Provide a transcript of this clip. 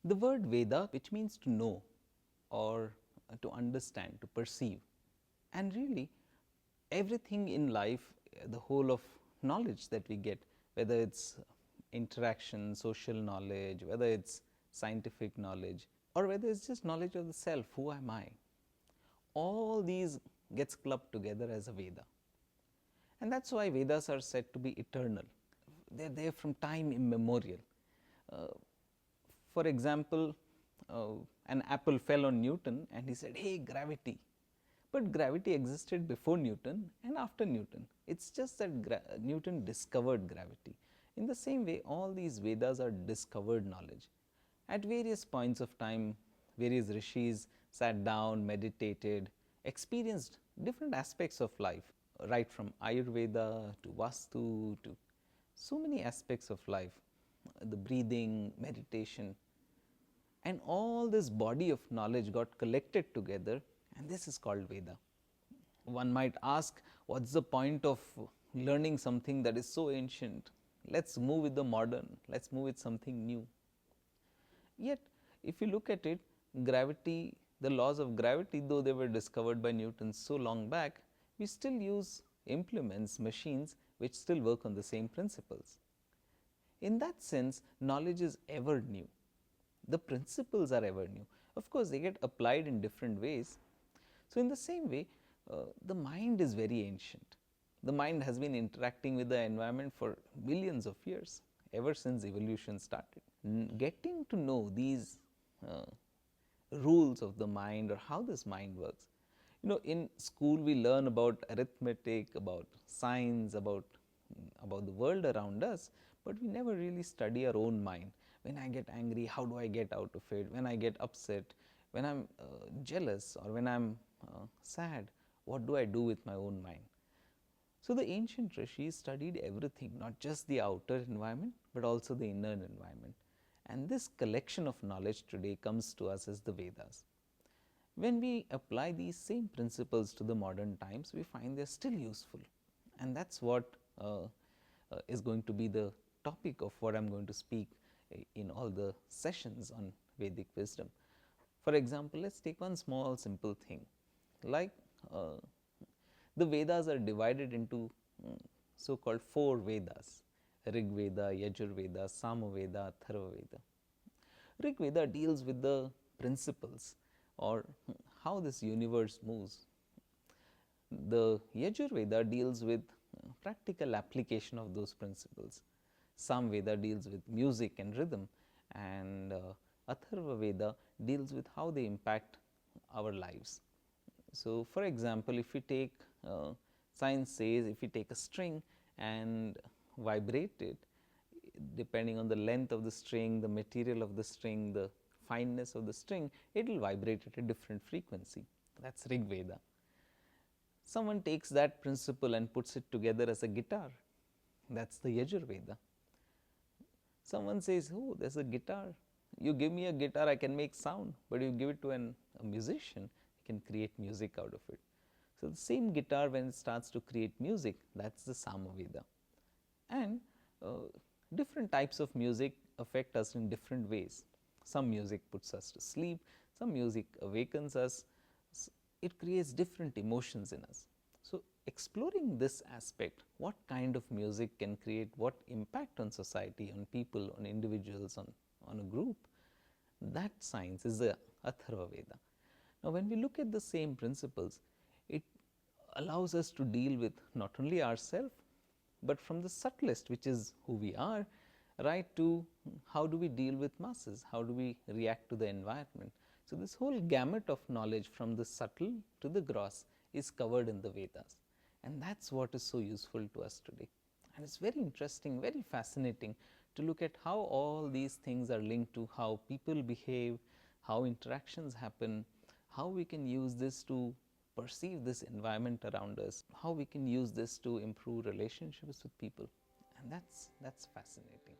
The word Veda, which means to know or to understand, to perceive, and really everything in life, the whole of knowledge that we get, whether it's interaction, social knowledge, whether it's scientific knowledge, or whether it's just knowledge of the self, who am I, all these gets clubbed together as a Veda. And that's why Vedas are said to be eternal. They're there from time immemorial. For example, an apple fell on Newton and he said, hey, gravity. But gravity existed before Newton and after Newton. It's just that Newton discovered gravity. In the same way, all these Vedas are discovered knowledge. At various points of time, various rishis sat down, meditated, experienced different aspects of life, right from Ayurveda to Vastu to so many aspects of life, the breathing, meditation, and all this body of knowledge got collected together, and this is called Veda. One might ask, what's the point of learning something that is so ancient? Let's move with the modern, let's move with something new. Yet, if you look at it, gravity, the laws of gravity, though they were discovered by Newton so long back, we still use implements, machines, which still work on the same principles. In that sense, knowledge is ever new. The principles are ever new. Of course, they get applied in different ways. So, in the same way, the mind is very ancient. The mind has been interacting with the environment for millions of years, ever since evolution started. Getting to know these rules of the mind or how this mind works. You know, in school we learn about arithmetic, about science, about the world around us, but we never really study our own mind. When I get angry, how do I get out of it? When I get upset, when I'm jealous, or when I'm sad, what do I do with my own mind? So, the ancient rishis studied everything, not just the outer environment, but also the inner environment. And this collection of knowledge today comes to us as the Vedas. When we apply these same principles to the modern times, we find they're still useful. And that's what is going to be the topic of what I'm going to speak in all the sessions on Vedic wisdom. For example, let's take one small simple thing, like the Vedas are divided into so called 4 Vedas: Rig Veda, Yajur Veda, Sama Veda, Atharva Veda. Rig Veda deals with the principles or how this universe moves. The Yajur Veda deals with practical application of those principles. Sam Veda deals with music and rhythm, and Atharva Veda deals with how they impact our lives. So, for example, if we take science says if we take a string and vibrate it, depending on the length of the string, the material of the string, the fineness of the string, it will vibrate at a different frequency. That's Rig Veda. Someone takes that principle and puts it together as a guitar. That's the Yajur Veda. Someone says, oh, there's a guitar. You give me a guitar, I can make sound, but you give it to a musician, he can create music out of it. So, the same guitar, when it starts to create music, that's the Sama Veda. And different types of music affect us in different ways. Some music puts us to sleep, some music awakens us, it creates different emotions in us. So, exploring this aspect, what kind of music can create what impact on society, on people, on individuals, on a group, that science is the Atharva Veda. Now, when we look at the same principles, it allows us to deal with not only ourselves, but from the subtlest, which is who we are, right to how do we deal with masses, how do we react to the environment. So, this whole gamut of knowledge from the subtle to the gross is covered in the Vedas, and that is what is so useful to us today. And it is very interesting, very fascinating to look at how all these things are linked to how people behave, how interactions happen, how we can use this to perceive this environment around us, how we can use this to improve relationships with people, and that's fascinating.